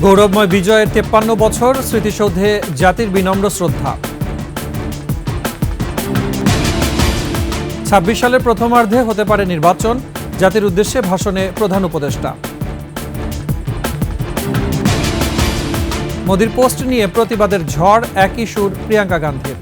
গৌরবময় বিজয়ের 53 বছর, স্মৃতিসৌধে জাতির বিনম্র শ্রদ্ধা। 26 সালের প্রথমার্ধে হতে পারে নির্বাচন, জাতির উদ্দেশ্যে ভাষণে প্রধান উপদেষ্টা। মোদির পোস্ট নিয়ে প্রতিবাদের ঝড়, একই সুর প্রিয়াঙ্কা গান্ধীর।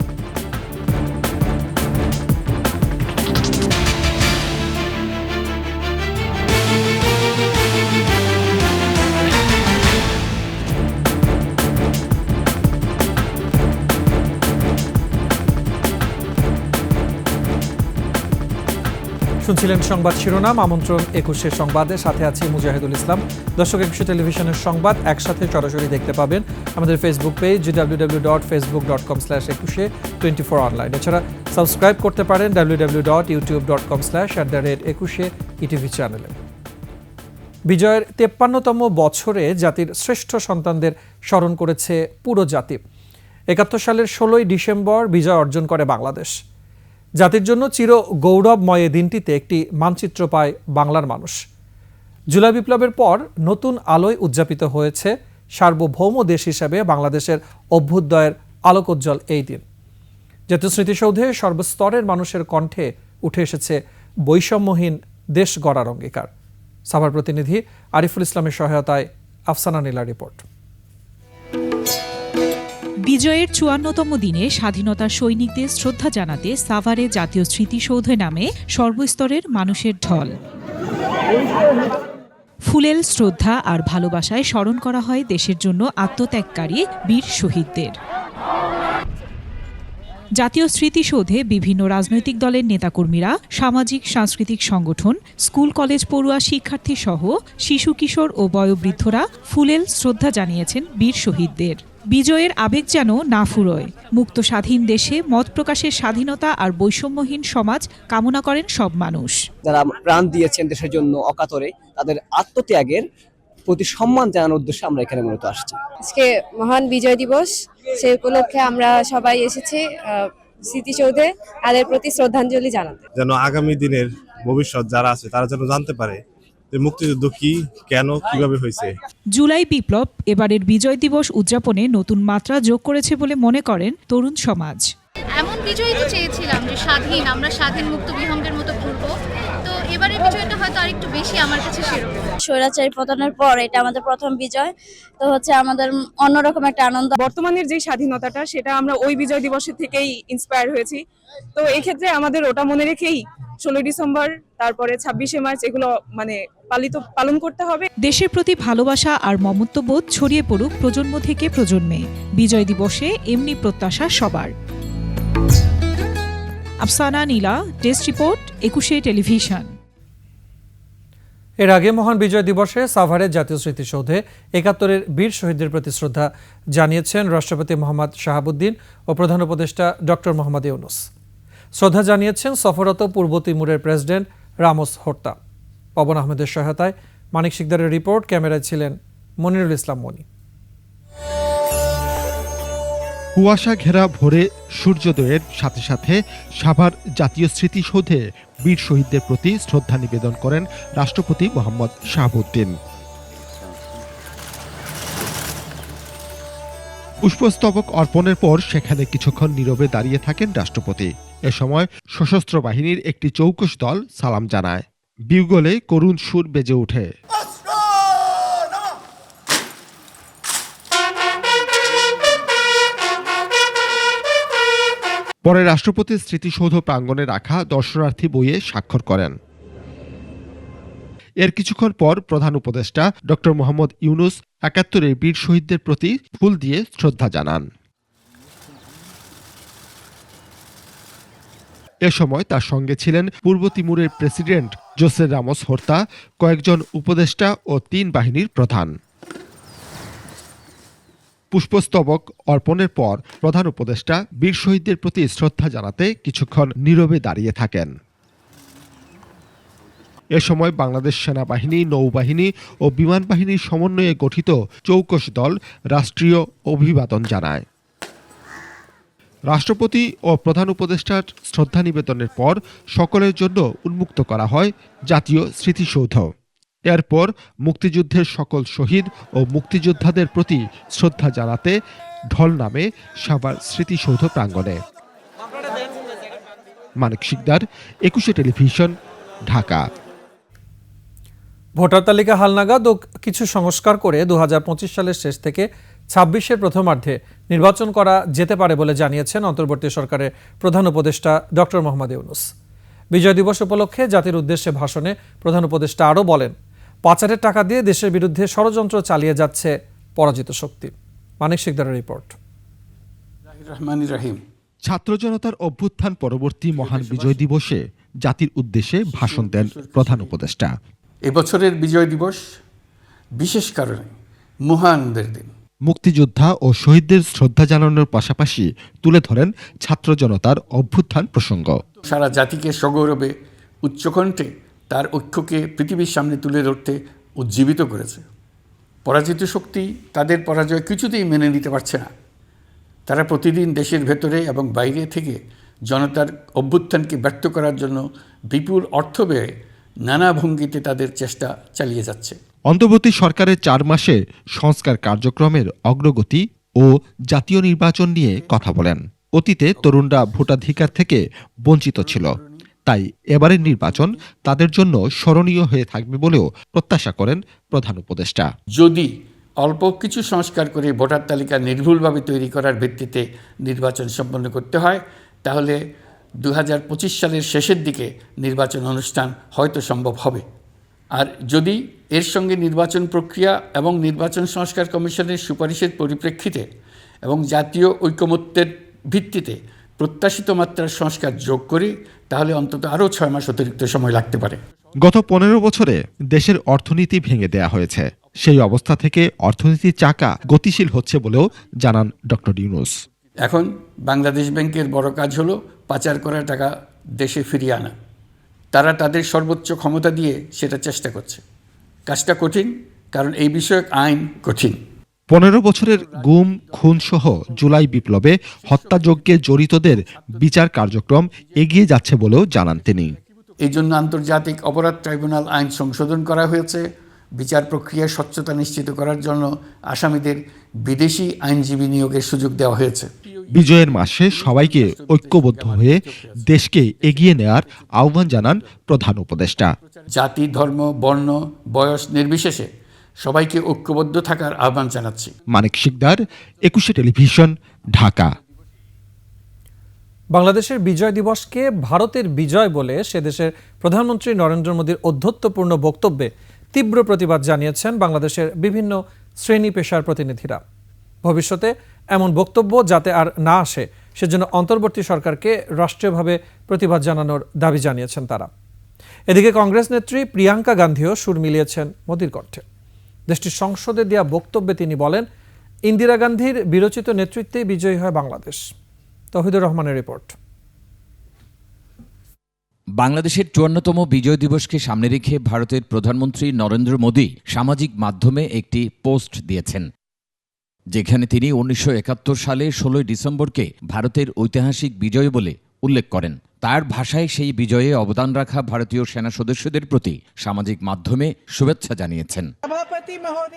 শুনছিলেন সংবাদ শিরোনাম, আমন্ত্রণ 21 সংবাদে, সাথে আছি মুজাহিদুল ইসলাম। দর্শক, 21 টেলিভিশনের সংবাদ একসাথে সরাসরি দেখতে পাবেন আমাদের ফেসবুক পেজ www.facebook.com/2124 অনলাইন। এছাড়া সাবস্ক্রাইব করতে পারেন www.youtube.com/21etv চ্যানেলে। বিজয়ের 53তম বছরে জাতির শ্রেষ্ঠ সন্তানদের স্মরণ করেছে পুরো জাতি। 71 সালের 16ই ডিসেম্বর বিজয় অর্জন করে বাংলাদেশ। জাতির জন্য চির গৌরবময় দিনটিতে একটি মানচিত্র পায় বাংলার মানুষ। জুলাই বিপ্লবের পর নতুন আলোয় উদযাপিত হয়েছে সার্বভৌম দেশ হিসেবে বাংলাদেশের অভ্যুদয়ের আলোকোজ্জ্বল এই দিন। জাতীয় স্মৃতিসৌধে সর্বস্তরের মানুষের কণ্ঠে উঠে এসেছে বৈষম্যহীন দেশ গড়ার অঙ্গীকার। সাভার প্রতিনিধি আরিফুল ইসলামের সহায়তায় আফসানা নীলার রিপোর্ট। বিজয়ের 54তম দিনে স্বাধীনতা সৈনিকদের শ্রদ্ধা জানাতে সাভারে জাতীয় স্মৃতিসৌধে নামে সর্বস্তরের মানুষের ঢল। ফুলেল শ্রদ্ধা আর ভালোবাসায় স্মরণ করা হয় দেশের জন্য আত্মত্যাগকারী বীর শহীদদের। জাতীয় স্মৃতিসৌধে বিভিন্ন রাজনৈতিক দলের নেতাকর্মীরা, সামাজিক সাংস্কৃতিক সংগঠন, স্কুল কলেজ পড়ুয়া শিক্ষার্থী সহ শিশু কিশোর ও বয়োবৃদ্ধরা ফুলেল শ্রদ্ধা জানিয়েছেন বীর শহীদদের। বিজয়ের আবেগ যেন না ফুরোয়। মুক্ত স্বাধীন দেশে মত প্রকাশের স্বাধীনতা আর বৈষম্যহীন সমাজ কামনা করেন সব মানুষ। যারা প্রাণ দিয়েছেন দেশের জন্য অকাতরে, তাদের আত্মত্যাগের প্রতি সম্মান জানানোর উদ্দেশ্যে আমরা এখানে মূলত আসছি। আজকে মহান বিজয় দিবস, সেই উপলক্ষে আমরা সবাই এসেছি স্মৃতিসৌধে তাদের প্রতি শ্রদ্ধাঞ্জলি জানাতে। যেন আগামী দিনের ভবিষ্যৎ যারা আছে তারা যেন জানতে পারে মুক্তিযুদ্ধ কি, কেন, কিভাবে হয়েছে। জুলাই বিপ্লব এবারের বিজয় দিবস উদযাপনে নতুন মাত্রা যোগ করেছে বলে মনে করেন তরুণ সমাজ। এমন বিজয় তো চেয়েছিলাম যে আমরা স্বাধীন মুক্ত বিহঙ্গের মতো ঘুরবো, তো এবারের বিজয়টা হয়তো আরেকটু বেশি আমার কাছে সেরকম। স্বৈরাচারী পতনের পর এটা আমাদের প্রথম বিজয়, তো আমাদের অন্যরকম একটা আনন্দ। বর্তমানের যে স্বাধীনতাটা, সেটা আমরা ওই বিজয় দিবসের থেকেই ইন্সপায়ার হয়েছি। তো এই ক্ষেত্রে আমাদের ওটা মনে রেখেই 16 ডিসেম্বর, তারপরে 26শে মার্চ এগুলো পালন করতে হবে। দেশের প্রতি ভালোবাসা আর মমত্ববোধ ছড়িয়ে পড়ুক প্রজন্ম থেকে প্রজন্মে। বিজয় দিবসে এমনি প্রত্যাশা সবার। আফসানা নীলা, ডেস্ক রিপোর্ট, 21 টেলিভিশন। এর আগে মহান বিজয় দিবসে সাভারের জাতীয় স্মৃতিসৌধে 71-এর বীর শহীদদের প্রতি শ্রদ্ধা জানিয়েছেন রাষ্ট্রপতি মোহাম্মদ শাহাবুদ্দিন ও প্রধান উপদেষ্টা ডক্টর মোহাম্মদ ইউনুস। শ্রদ্ধা জানিয়েছেন সফররত পূর্ব তিমুরের প্রেসিডেন্ট রামোস হোর্তা। পবন আহমেদের সহায়তায় মানিক শিকদারের রিপোর্ট, ক্যামেরায় ছিলেন মনিরুল ইসলাম মনি। কুয়াশা ঘেরা ভোরে সূর্যোদয়ের সাথে সাথে সাভার জাতীয় স্মৃতিসৌধে বীর শহীদদের প্রতি শ্রদ্ধা নিবেদন করেন রাষ্ট্রপতি মোহাম্মদ শাহাবুদ্দিন। পুষ্পস্তবক অর্পণের পর সেখানে কিছুক্ষণ নীরবে দাঁড়িয়ে থাকেন রাষ্ট্রপতি। এ সময় সশস্ত্র বাহিনীর একটি চৌকস দল সালাম জানায়। বিউগলে করুণ সুর বেজে ওঠে। পরে রাষ্ট্রপতি স্মৃতিসৌধ প্রাঙ্গণে রাখা দর্শনার্থী বইয়ে স্বাক্ষর করেন। এর কিছুক্ষণ পর প্রধান উপদেষ্টা ডক্টর মোহাম্মদ ইউনুস 71-এর বীর শহীদদের প্রতি ফুল দিয়ে শ্রদ্ধা জানান। এ সময় তার সঙ্গে ছিলেন পূর্ব তিমুরের প্রেসিডেন্ট জোসে রামোস হোর্তা, কয়েকজন উপদেষ্টা ও 3 বাহিনীর প্রধান। পুষ্পস্তবক অর্পণের পর প্রধান উপদেষ্টা বীর শহীদদের প্রতি শ্রদ্ধা জানাতে কিছুক্ষণ নীরবে দাঁড়িয়ে থাকেন। এ সময় বাংলাদেশ সেনাবাহিনী, নৌবাহিনী ও বিমান বাহিনীর সমন্বয়ে গঠিত চৌকস দল রাষ্ট্রীয় অভিবাদন জানায়। রাষ্ট্রপতি ও প্রধান উপদেষ্টার শ্রদ্ধা নিবেদনের পর সকলের জন্য উন্মুক্ত করা হয় জাতীয় স্মৃতিসৌধ। এরপর মুক্তিযুদ্ধের সকল শহীদ ও মুক্তিযোদ্ধাদের প্রতি শ্রদ্ধা জানাতে ঢল নামে সাভার স্মৃতিসৌধ প্রাঙ্গণে। মানিক শিকদার, 21 টেলিভিশন, ঢাকা। ভোটার তালিকা হালনাগাদ ও কিছু সংস্কার করে 2025 সালের শেষ থেকে 26-এর প্রথমার্ধে নির্বাচন করা যেতে পারে বলে জানিয়েছেন অন্তর্বর্তী সরকারের প্রধান উপদেষ্টা ডক্টর মোহাম্মদ ইউনূস। বিজয় দিবস উপলক্ষে জাতির উদ্দেশ্যে ভাষণে প্রধান উপদেষ্টা আরও বলেন, পাচারের টাকা দিয়ে দেশের বিরুদ্ধে ষড়যন্ত্র চালিয়ে যাচ্ছে পরাজিত শক্তি। মানিক শিকদারের রিপোর্ট। ছাত্র জনতার অভ্যুত্থান পরবর্তী মহান বিজয় দিবসে জাতির উদ্দেশ্যে ভাষণ দেন প্রধান উপদেষ্টা। এবছরের বিজয় দিবস বিশেষ কারণে মহানন্দের দিন। মুক্তিযোদ্ধা ও শহীদদের শ্রদ্ধা জানানোর পাশাপাশি তুলে ধরেন ছাত্র জনতার অভ্যুত্থান প্রসঙ্গ। সারা জাতিকে সগৌরবে উচ্চকণ্ঠে তার ঐক্যকে পৃথিবীর সামনে তুলে ধরতে উজ্জীবিত করেছে। পরাজিত শক্তি তাদের পরাজয় কিছুতেই মেনে নিতে পারছে না। তারা প্রতিদিন দেশের ভেতরে এবং বাইরে থেকে জনতার অভ্যুত্থানকে ব্যর্থ করার জন্য বিপুল অর্থ ব্যয়ে নানা ভঙ্গিতে তাদের চেষ্টা চালিয়ে যাচ্ছে। অন্তর্বর্তী সরকারের 4 মাসে সংস্কার কার্যক্রমের অগ্রগতি ও জাতীয় নির্বাচন নিয়ে কথা বলেন। অতীতে তরুণরা ভোটাধিকার থেকে বঞ্চিত ছিল, তাই এবারের নির্বাচন তাদের জন্য স্মরণীয় হয়ে থাকবে বলেও প্রত্যাশা করেন প্রধান উপদেষ্টা। যদি অল্প কিছু সংস্কার করে ভোটার তালিকা নির্ভুলভাবে তৈরি করার ভিত্তিতে নির্বাচন সম্পন্ন করতে হয়, তাহলে 2025 সালের শেষের দিকে নির্বাচন অনুষ্ঠান হয়তো সম্ভব হবে। আর যদি এর সঙ্গে নির্বাচন প্রক্রিয়া এবং নির্বাচন সংস্কার কমিশনের সুপারিশের পরিপ্রেক্ষিতে এবং জাতীয় ঐকমত্যের ভিত্তিতে প্রত্যাশিত মাত্রার সংস্কার যোগ করি, তাহলে অন্তত আরও 6 মাস অতিরিক্ত সময় লাগতে পারে। গত 15 বছরে দেশের অর্থনীতি ভেঙে দেয়া হয়েছে। সেই অবস্থা থেকে অর্থনীতির চাকা গতিশীল হচ্ছে বলেও জানান ডক্টর ইউনূস। এখন বাংলাদেশ ব্যাংকের বড় কাজ হলো পাচার করা টাকা দেশে ফিরিয়ে আনা। তারা তাদের সর্বোচ্চ ক্ষমতা দিয়ে সেটা চেষ্টা করছে। কাজটা কঠিন, কারণ এই বিষয়ক আইন কঠিন। 15 বছরের গুম খুন সহ জুলাই বিপ্লবে হত্যাযজ্ঞে জড়িতদের বিচার কার্যক্রম এগিয়ে যাচ্ছে বলেও জানান তিনি। এই জন্য আন্তর্জাতিক অপরাধ ট্রাইব্যুনাল আইন সংশোধন করা হয়েছে। বিচার প্রক্রিয়ার স্বচ্ছতা নিশ্চিত করার জন্য আসামিদের বিদেশি আইনজীবী নিয়োগের সুযোগ দেওয়া হয়েছে। বিজয়ের মাসে সবাইকে ঐক্যবদ্ধ হয়ে দেশকে এগিয়ে নেয়ার আহ্বান জানান প্রধান উপদেষ্টা। জাতি, ধর্ম, বর্ণ, বয়স নির্বিশেষে সবাইকে ঐক্যবদ্ধ থাকার আহ্বান জানাচ্ছি। মানিক শিকদার, 21 টেলিভিশন, ঢাকা। বাংলাদেশের বিজয় দিবসকে ভারতের বিজয় বলে সে দেশের প্রধানমন্ত্রী নরেন্দ্র মোদীর ঔদ্ধত্যপূর্ণ বক্তব্যে তীব্র প্রতিবাদ জানিয়েছেন বাংলাদেশের বিভিন্ন শ্রেণী পেশার প্রতিনিধিরা। ভবিষ্যতে এমন বক্তব্য যাতে আর না আসে সেজন্য অন্তর্বর্তী সরকারকে রাষ্ট্রীয়ভাবে প্রতিবাদ জানানোর দাবি জানিয়েছেন তারা। এদিকে কংগ্রেস নেত্রী প্রিয়াঙ্কা গান্ধীও সুর মিলিয়েছেন মোদীর কণ্ঠে। দেশটির সংসদে দেয়া বক্তব্যে তিনি বলেন, ইন্দিরা গান্ধীর বিরচিত নেতৃত্বেই বিজয়ী হয় বাংলাদেশ। তৌহিদুর রহমানের রিপোর্ট। বাংলাদেশের 54তম বিজয় দিবসকে সামনে রেখে ভারতের প্রধানমন্ত্রী নরেন্দ্র মোদী সামাজিক মাধ্যমে একটি পোস্ট দিয়েছেন, যেখানে তিনি 1971 সালে 16 ডিসেম্বরকে ভারতের ঐতিহাসিক বিজয় বলে উল্লেখ করেন। তার ভাষায় সেই বিজয়ে অবদান রাখা ভারতীয় সেনা সদস্যদের প্রতি সামাজিক মাধ্যমে শুভেচ্ছা জানিয়েছেন।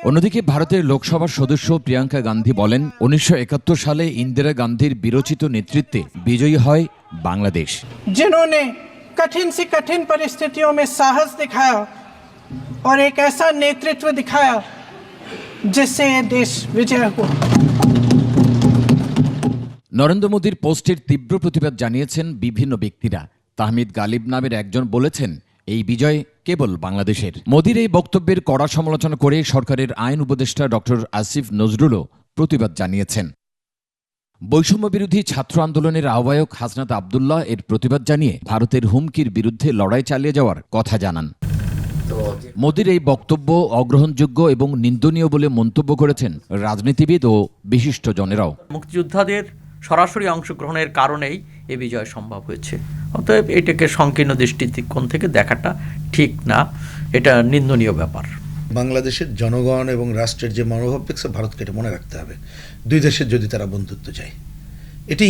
অন্যদিকে ভারতের লোকসভার সদস্য প্রিয়াঙ্কা গান্ধী বলেন, 1971 সালে ইন্দিরা গান্ধীর বিরচিত নেতৃত্বে বিজয়ী হয় বাংলাদেশ। जिन्होंने कठिन से कठिन परिस्थितियों में साहस दिखाया और एक ऐसा नेतृत्व दिखाया जिससे ये देश विजय हुआ। নরেন্দ্র মোদীর পোস্টের তীব্র প্রতিবাদ জানিয়েছেন বিভিন্ন ব্যক্তিরা। তাহমিদ গালিব নামের একজন বলেছেন, এই বিজয় কেবল বাংলাদেশের। মোদীর এই বক্তব্যের কড়া সমালোচনা করে সরকারের আইন উপদেষ্টা ডক্টর আসিফ নজরুলও প্রতিবাদ জানিয়েছেন। বৈষম্য বিরোধী ছাত্র আন্দোলনের আহ্বায়ক হাসনাত আবদুল্লাহ এর প্রতিবাদ জানিয়ে ভারতের হুমকির বিরুদ্ধে লড়াই চালিয়ে যাওয়ার কথা জানান। মোদীর এই বক্তব্য অগ্রহণযোগ্য এবং নিন্দনীয় বলে মন্তব্য করেছেন রাজনীতিবিদ ও বিশিষ্টজনেরাও। মুক্তিযোদ্ধাদের সরাসরি অংশগ্রহণের কারণেই এই বিজয় সম্ভব হয়েছে। অতএব এটাকে সংকীর্ণ দৃষ্টিকোণ থেকে দেখাটা ঠিক না, এটা নিন্দনীয় ব্যাপার। বাংলাদেশের জনগণ এবং রাষ্ট্রের যে মনোভাব দেখছে, ভারতকে এটা মনে রাখতে হবে। দুই দেশের যদি তারা বন্ধুত্ব চায়, এটি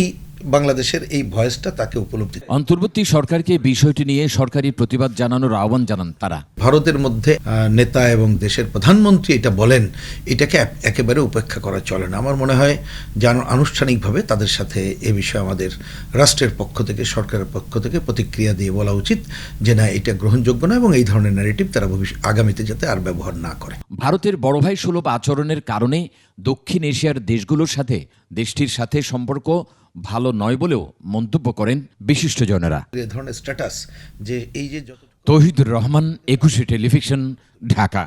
বাংলাদেশের এই ভয়েসটা তাকে উপলব্ধি। অন্তর্বর্তী সরকারকে বিষয়টি নিয়ে সরকারি প্রতিবাদ জানানোর আহ্বান জানান তারা। ভারতের মধ্যে নেতা এবং দেশের প্রধানমন্ত্রী এটা বলেন, এটাকে একেবারে উপেক্ষা করা চলে না। আমার মনে হয় যে আনুষ্ঠানিকভাবে তাদের সাথে এ বিষয়ে আমাদের রাষ্ট্রের পক্ষ থেকে, সরকারের পক্ষ থেকে প্রতিক্রিয়া দিয়ে বলা উচিত যে না, এটা গ্রহণযোগ্য না, এবং এই ধরনের ন্যারেটিভ তারা আগামীতে যাতে আর ব্যবহার না করে। ভারতের বড় ভাই সুলভ আচরণের কারণে দক্ষিণ এশিয়ার দেশগুলোর সাথে দেশটির সাথে সম্পর্ক ভালো নয় বলেও মন্তব্য করেন বিশিষ্টজনেরা। এই ধরনের স্ট্যাটাস যে এই যে তৌহিদুর রহমান, 21 টেলিভিশন, ঢাকা।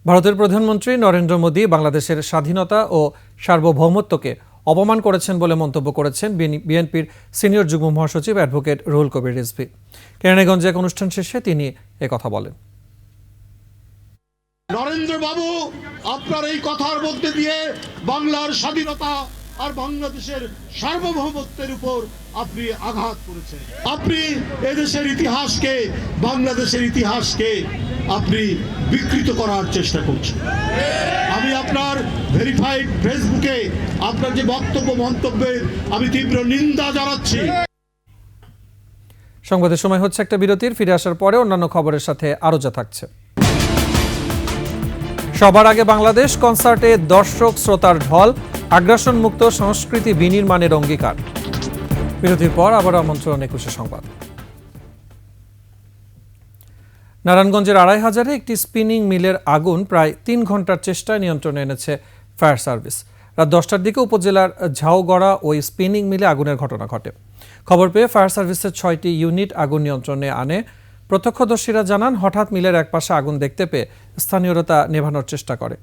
ভারতের প্রধানমন্ত্রী নরেন্দ্র মোদী বাংলাদেশের স্বাধীনতা ও সার্বভৌমত্বকে অপমান করেছেন বলে মন্তব্য করেছেন বিএনপির সিনিয়র যুগ্ম মহাসচিব অ্যাডভোকেট রুহুল কবির রিজভী। কেরানীগঞ্জে এক অনুষ্ঠান শেষে তিনি একথা বলেন। নরেন্দ্র বাবু, আপনার এই কথার মধ্যে দিয়ে বাংলার স্বাধীনতা আর বাংলাদেশের সার্বভৌমত্বের উপর আপনি আঘাত করেছেন। আপনি এদেশের ইতিহাসকে, বাংলাদেশের ইতিহাসকে আপনি বিকৃত করার চেষ্টা করছেন। আমি আপনার ভেরিফাইড ফেসবুকে আপনার যে বক্তব্য, মন্তব্যে আমি তীব্র নিন্দা জানাচ্ছি। সংবাদের সময় হচ্ছে একটা বিরতির। ফিরে আসার পরে অন্যান্য খবরের সাথে আরো যা থাকছে। সবার আগে বাংলাদেশ কনসার্টে দর্শক শ্রোতার ঢল, আগ্রাসন মুক্ত সংস্কৃতি বিনির্মাণের অঙ্গীকার। বিরতির পর আবার আমন্ত্রণ 21 সংবাদ। নারায়ণগঞ্জের ২৫০০-এ একটি স্পিনিং মিলের আগুন প্রায় ৩ ঘন্টার চেষ্টায় নিয়ন্ত্রণে এনেছে ফায়ার সার্ভিস। রাত ১০টার দিকে উপজেলার ঝাউগড়া ওই স্পিনিং মিলে আগুনের ঘটনা ঘটে। খবর পেয়ে ফায়ার সার্ভিসের ৬টি ইউনিট আগুন নিয়ন্ত্রণে আনে। প্রত্যক্ষদর্শীরা জানান, হঠাৎ মিলের একপাশে আগুন দেখতে পেয়ে স্থানীয়রা তা নেভানোর চেষ্টা করে।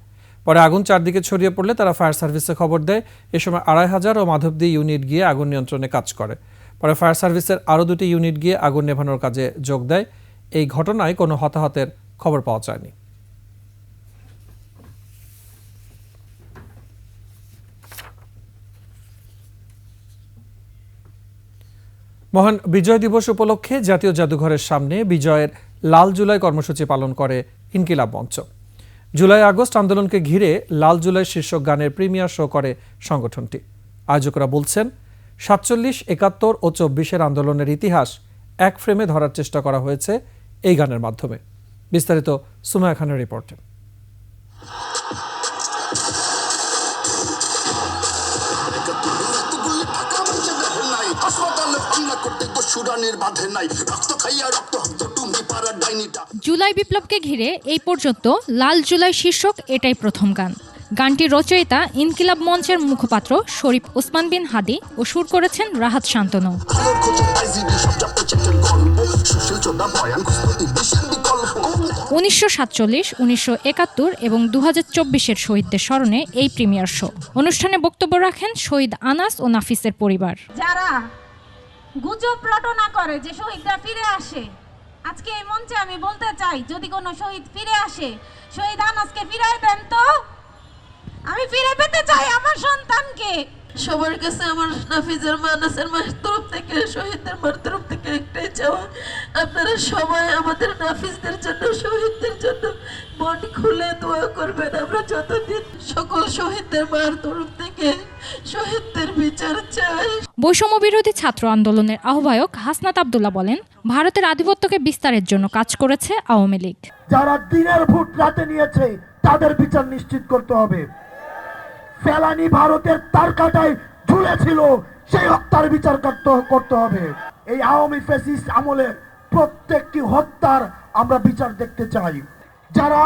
পরে আগুন চারদিকে ছড়িয়ে পড়লে তারা ফায়ার সার্ভিসে খবর দেয়। এ সময় ২৫০০ ও মাধবদী ইউনিট গিয়ে আগুন নিয়ন্ত্রণে কাজ করে। পরে ফায়ার সার্ভিসের আরও 2টি ইউনিট গিয়ে আগুন নেভানোর কাজে যোগ দেয়। এই ঘটনায় কোনো হতাহতের খবর পাওয়া যায়নি। মহান বিজয় দিবস উপলক্ষে জাতীয় জাদুঘরের সামনে বিজয়ের লাল জুলাই কর্মসূচি পালন করে ইনকিলাব মঞ্চ। জুলাই আগস্ট আন্দোলনকে ঘিরে লাল জুলাই শীর্ষক গানের প্রিমিয়ার শো করে সংগঠনটি। আয়োজকরা বলছেন, ৪৭, ৭১ ও ২৪-এর আন্দোলনের ইতিহাস এক ফ্রেমে ধরার চেষ্টা করা হয়েছে এই গানের মাধ্যমে। বিস্তারিত সুমায়া খানের রিপোর্টে। জুলাই বিপ্লবকে ঘিরে এই পর্যন্ত লাল জুলাই শীর্ষক এটাই প্রথম গান। গানটির রচয়িতা ইনকিলাব মঞ্চের মুখপাত্র শরীফ ওসমান বিন হাদি ও সুর করেছেন রাহাত শান্তনু। ১৯৪৭, ১৯৭১ এবং ২০২৪-এর শহীদদের স্মরণে এই প্রিমিয়ার শো। অনুষ্ঠানে বক্তব্য রাখেন শহীদ আনাস ও নাফিসের পরিবার। যারা গুজব রটনা করে যে শহীদরা ফিরে আসে, আজকে এই মঞ্চে আমি বলতে চাই, যদি কোনো শহীদ ফিরে আসে, শহীদ আনাসকে ফিরায় দেন তো। আমি ফিরে পেতে চাই আমার সন্তানকে। সবার কাছে আমার নাফিজের মা, নাসের মায়ের তরফ থেকে, শহীদদের মার তরফ থেকে একটাই চাওয়া, আপনারা সবাই আমাদের নাফিজদের জন্য, শহীদদের জন্য মন খুলে দোয়া করবেন। আমরা যতদিন সকল শহীদদের মার তরফ থেকে শহীদদের বিচার চাই। বৈষম্য বিরোধী ছাত্র আন্দোলনের আহ্বায়ক হাসনাত আব্দুল্লাহ বলেন, ভারতের আধিপত্যকে বিস্তারের জন্য কাজ করেছে আওয়ামী লীগ। যারা দিনের ভোট রাতে নিয়েছে তাদের বিচার নিশ্চিত করতে হবে। ফেলানি ভারতের তার কাটায় ঝুলেছিল, সেই হত্যার বিচার করতে হবে। এই আওয়ামী ফ্যাসিস্ট আমলের প্রত্যেকটি হত্যার আমরা বিচার দেখতে চাই। যারা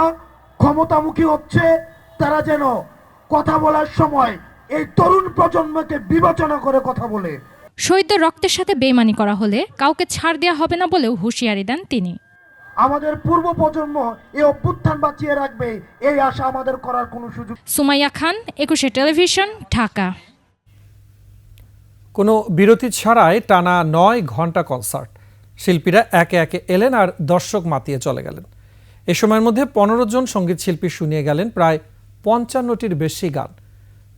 ক্ষমতামুখী হচ্ছে তারা যেন কথা বলার সময় এই তরুণ প্রজন্মকে বিবেচনা করে কথা বলে। শহীদদের রক্তের সাথে বেইমানি করা হলে কাউকে ছাড় দেওয়া হবে না বলেও হুঁশিয়ারি দেন তিনি। আমাদের পূর্ব প্রজন্ম এই অভ্যুত্থান বাঁচিয়ে রাখবে, এই আশা আমাদের করার কোনো সুযোগ। সুমাইয়া খান, 21 টেলিভিশন, ঢাকা। কোনো বিরতি ছাড়াই টানা 9 ঘন্টা কনসার্ট। শিল্পীরা একে একে এলেন আর দর্শক মাতিয়ে চলে গেলেন। এ সময়ের মধ্যে 15 জন সঙ্গীত শিল্পী শুনিয়ে গেলেন প্রায় 55টির বেশি গান।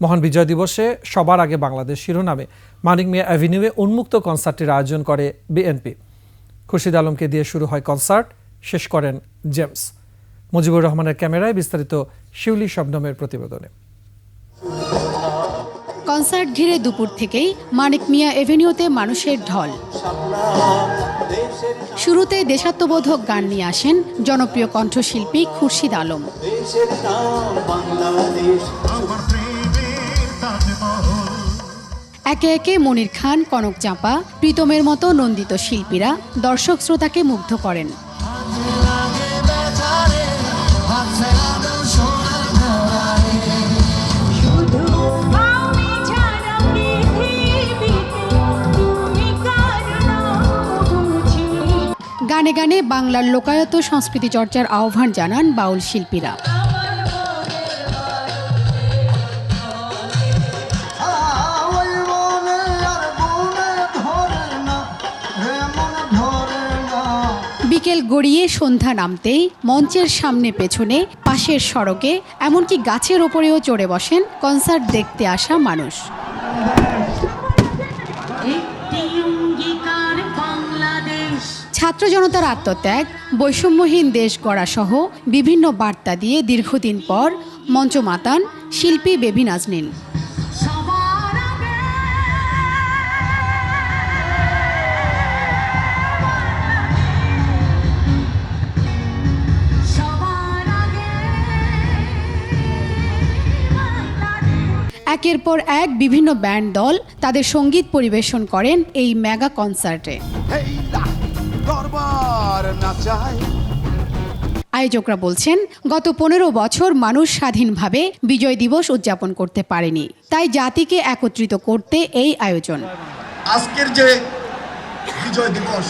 মহান বিজয় দিবসে সবার আগে বাংলাদেশ শিরোনামে মানিক মিয়া অ্যাভিনিউয়ে উন্মুক্ত কনসার্টের আয়োজন করে বিএনপি। খুরশিদ আলমকে দিয়ে শুরু হয় কনসার্ট, শেষ করেন জেমস। মুজিবুর রহমানের ক্যামেরায় বিস্তারিত শিউলি শবনমের প্রতিবেদনে। কনসার্ট ঘিরে দুপুর থেকেই মানিক মিয়া এভিনিউতে মানুষের ঢল। শুরুতে দেশাত্মবোধক গান নিয়ে আসেন জনপ্রিয় কণ্ঠশিল্পী খুরশিদ আলম। একে একে মনির খান, কনক চাঁপা, প্রীতমের মতো নন্দিত শিল্পীরা দর্শক শ্রোতাকে মুগ্ধ করেন। গানে গানে বাংলার লোকায়ত সংস্কৃতি চর্চার আহ্বান জানান বাউল শিল্পীরা। বিকেল গড়িয়ে সন্ধ্যা নামতেই মঞ্চের সামনে পেছনে পাশের সড়কে এমনকি গাছের ওপরেও চড়ে বসেন কনসার্ট দেখতে আসা মানুষ। ছাত্র জনতার আত্মত্যাগ, বৈষম্যহীন দেশ গড়া সহ বিভিন্ন বার্তা দিয়ে দীর্ঘদিন পর মঞ্চ মাতান শিল্পী বেবি নাজনীন। একের পর এক বিভিন্ন ব্যান্ড দল তাদের সঙ্গীত পরিবেশন করেন এই মেগা কনসার্টে। আয়োজকরা বলছেন, গত 15 বছর মানুষ স্বাধীনভাবে বিজয় দিবস উদযাপন করতে পারেনি, তাই জাতিকে একত্রিত করতে এই আয়োজন। আজকের যে বিজয় দিবস,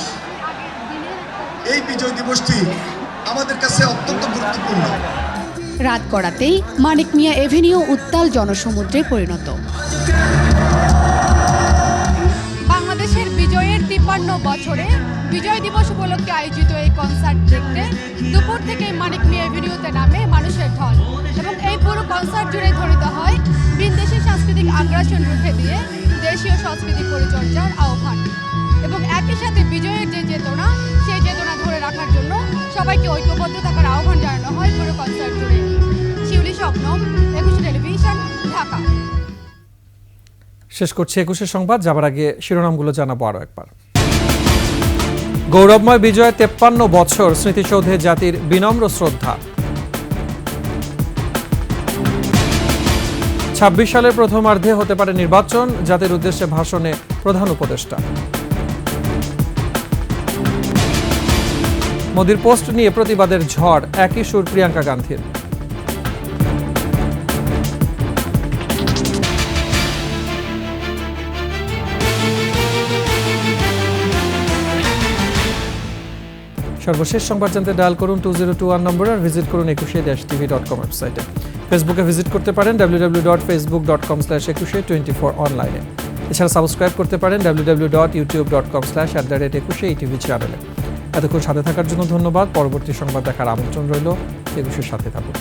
এই বিজয় দিবসটি আমাদের কাছে অত্যন্ত গুরুত্বপূর্ণ। রাত গড়াতেই মানিক মিয়া এভিনিউ উত্তাল জনসমুদ্রে পরিণত। বাংলাদেশের বিজয়ের 53 বছরে বিজয় দিবস উপলক্ষে আয়োজিত এই কনসার্ট দেখতে দুপুর থেকেই মানিক মিয়া এভিনিউতে নামে মানুষের ঢল এবং এই পুরো কনসার্ট জুড়ে ধ্বনিত হয় বিদেশি সাংস্কৃতিক আগ্রাসন রুখে দিয়ে দেশীয় সংস্কৃতি পরিচর্যার আহ্বান এবং একই সাথে বিজয়ের যে চেতনা, সেই চেতনা ধরে রাখার জন্য সবাইকে ঐক্যবদ্ধ থাকার আহ্বান জানানো হয় পুরো কনসার্ট জুড়ে। শিউলি স্বপ্নম, 21 টেলিভিশন, ঢাকা। শেষ করছি 21 সংবাদ। যাবার আগে শিরোনামগুলো জানাবো আরো একবার। গৌরবময় বিজয় 53 বছর, স্মৃতিসৌধে জাতির বিনম্র শ্রদ্ধা। 26 সালের প্রথমার্ধে হতে পারে নির্বাচন, জাতির উদ্দেশ্যে ভাষণে প্রধান উপদেষ্টা। মোদির পোস্ট নিয়ে প্রতিবাদের ঝড়, একই সুর প্রিয়াঙ্কা গান্ধীর। সর্বশেষ সংবাদ জানতে ডায়াল করুন 2021 নম্বর আর ভিজিট করুন ekushe-tv.com ওয়েবসাইটে। ফেসবুকে ভিজিট করতে পারেন www.facebook.com/ekushe24 অনলাইনে। এছাড়া সাবস্ক্রাইব করতে পারেন www.youtube.com/ekushe-tv চ্যানেলে। এতক্ষণ সাথে থাকার জন্য ধন্যবাদ। পরবর্তী সংবাদ দেখার আমন্ত্রণ রইল। একুশের সাথে থাকুন।